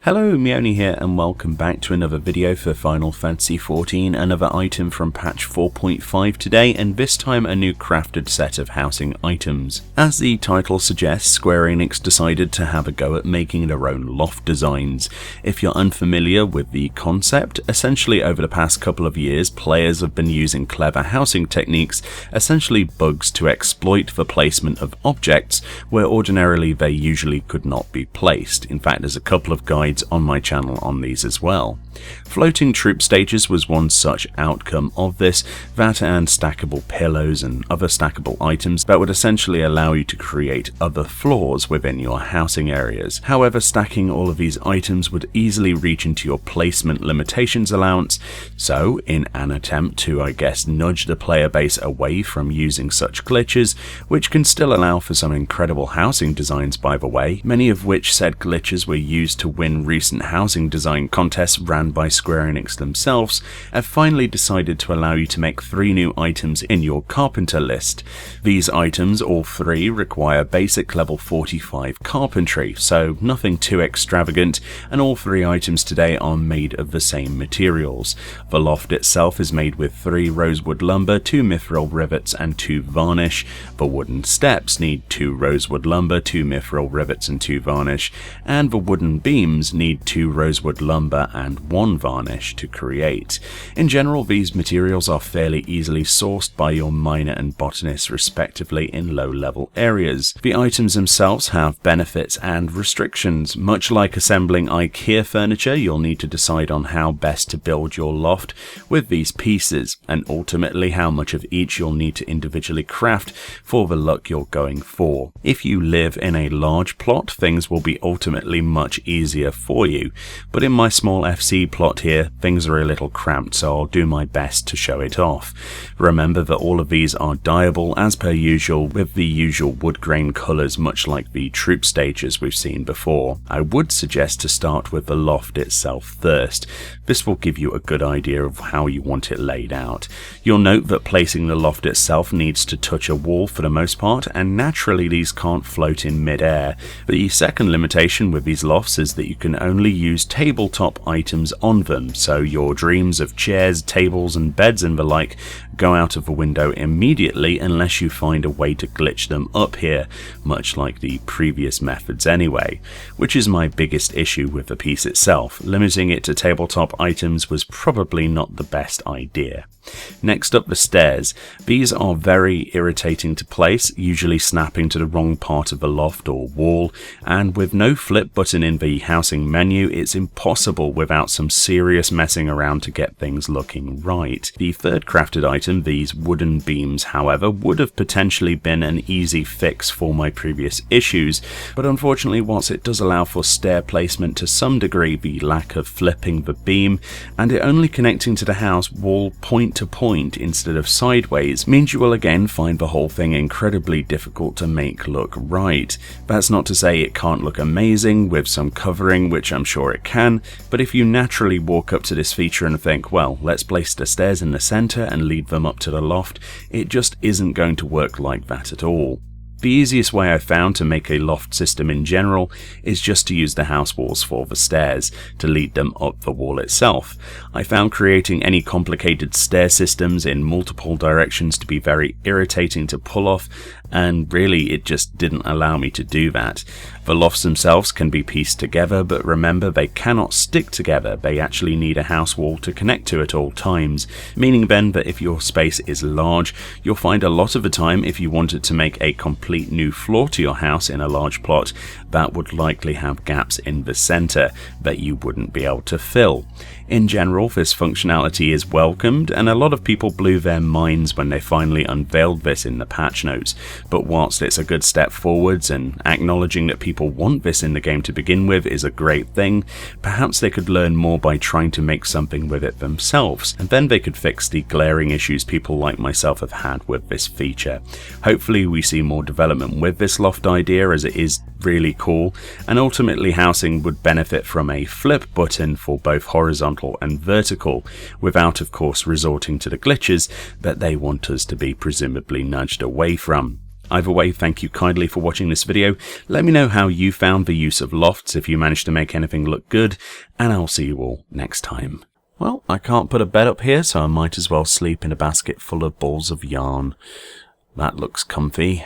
Hello, Meoni here, and welcome back to another video for Final Fantasy XIV, another item from patch 4.5 today, and this time a new crafted set of housing items. As the title suggests, Square Enix decided to have a go at making their own loft designs. If you're unfamiliar with the concept, essentially over the past couple of years, players have been using clever housing techniques, essentially bugs to exploit the placement of objects where ordinarily they usually could not be placed. In fact, there's a couple of guides on my channel on these as well. Floating troop stages was one such outcome of this, that and stackable pillows and other stackable items that would essentially allow you to create other floors within your housing areas. However, stacking all of these items would easily reach into your placement limitations allowance, so in an attempt to, nudge the player base away from using such glitches, which can still allow for some incredible housing designs by the way, many of which said glitches were used to win recent housing design contests ran by Square Enix themselves, have finally decided to allow you to make 3 new items in your carpenter list. These items, all 3, require basic level 45 carpentry, so nothing too extravagant, and all 3 items today are made of the same materials. The loft itself is made with 3 rosewood lumber, 2 mithril rivets and 2 varnish. The wooden steps need 2 rosewood lumber, 2 mithril rivets and 2 varnish, and the wooden beams need 2 rosewood lumber and 1 varnish to create. In general, these materials are fairly easily sourced by your miner and botanist respectively in low-level areas. The items themselves have benefits and restrictions. Much like assembling IKEA furniture, you'll need to decide on how best to build your loft with these pieces, and ultimately how much of each you'll need to individually craft for the look you're going for. If you live in a large plot, things will be ultimately much easier for you, but in my small FC plot here, things are a little cramped, so I'll do my best to show it off. Remember that all of these are dyeable as per usual, with the usual wood grain colours, much like the troop stages we've seen before. I would suggest to start with the loft itself first. This will give you a good idea of how you want it laid out. You'll note that placing the loft itself needs to touch a wall for the most part, and naturally these can't float in mid-air. The second limitation with these lofts is that you can only use tabletop items on them, so your dreams of chairs, tables and beds and the like go out of the window immediately unless you find a way to glitch them up here, much like the previous methods anyway, which is my biggest issue with the piece itself. Limiting it to tabletop items was probably not the best idea. Next up, the stairs. These are very irritating to place, usually snapping to the wrong part of the loft or wall, and with no flip button in the housing menu, it's impossible without some serious messing around to get things looking right. The third crafted item, these wooden beams, however, would have potentially been an easy fix for my previous issues, but unfortunately whilst it does allow for stair placement to some degree, the lack of flipping the beam and it only connecting to the house wall point to point instead of sideways means you will again find the whole thing incredibly difficult to make look right. That's not to say it can't look amazing with some covering, which I'm sure it can, but if you naturally walk up to this feature and think, well, let's place the stairs in the center and lead them up to the loft, it just isn't going to work like that at all. The easiest way I found to make a loft system in general is just to use the house walls for the stairs to lead them up the wall itself. I found creating any complicated stair systems in multiple directions to be very irritating to pull off, and really it just didn't allow me to do that. The lofts themselves can be pieced together, but remember they cannot stick together. They actually need a house wall to connect to at all times, meaning then that if your space is large, you'll find a lot of the time if you wanted to make a complete new floor to your house in a large plot, that would likely have gaps in the center that you wouldn't be able to fill. In general, this functionality is welcomed, and a lot of people blew their minds when they finally unveiled this in the patch notes, but whilst it's a good step forwards and acknowledging that people want this in the game to begin with is a great thing, perhaps they could learn more by trying to make something with it themselves, and then they could fix the glaring issues people like myself have had with this feature. Hopefully we see more development with this loft idea, as it is really cool, and ultimately housing would benefit from a flip button for both horizontal and vertical, without of course resorting to the glitches that they want us to be presumably nudged away from. Either way, thank you kindly for watching this video. Let me know how you found the use of lofts, if you managed to make anything look good, and I'll see you all next time. Well, I can't put a bed up here, so I might as well sleep in a basket full of balls of yarn. That looks comfy.